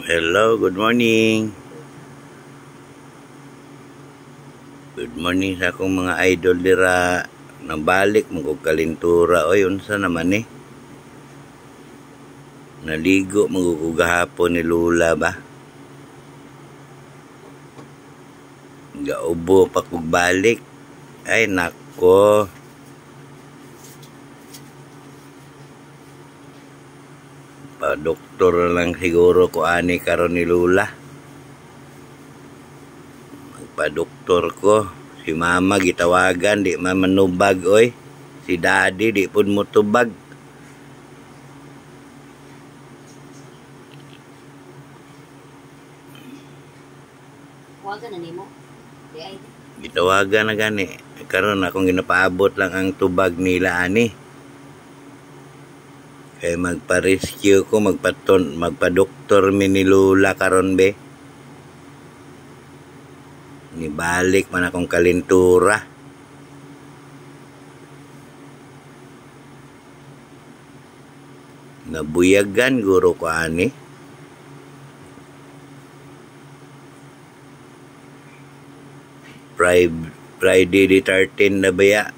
Hello, good morning. Good morning sa akong mga idol dira. Nabalik mo kong kalintura. Oy, unsa naman eh? Naligo mo kong gahapon ni Lula ba? Gaubo pa kong balik. Ay, nako. Pa-doktor lang siguro ko ani karon ni Lula. Pa-doktor ko. Si mama gitawagan, di man manubag, oy. Si daddy, di pun mo tubag. Tawagan na nimo? Di ay. Gitawagan na gani. Karon akong ginapaabot lang ang tubag nila ani. Kaya magpa-rescue ko, magpa-doktor mi ni Lula karon be. Nibalik man akong kalintura. Nabuyagan guro ko ani. Friday the 13 na baya.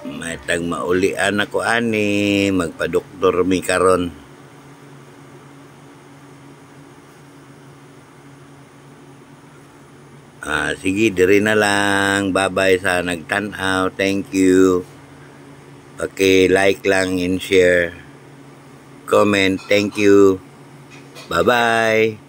May tag maulian ako ani, magpa-doktor mi karon. Sige, diri na lang. Bye-bye sa nagtanaw. Thank you. Okay, like lang and share. Comment. Thank you. Bye-bye.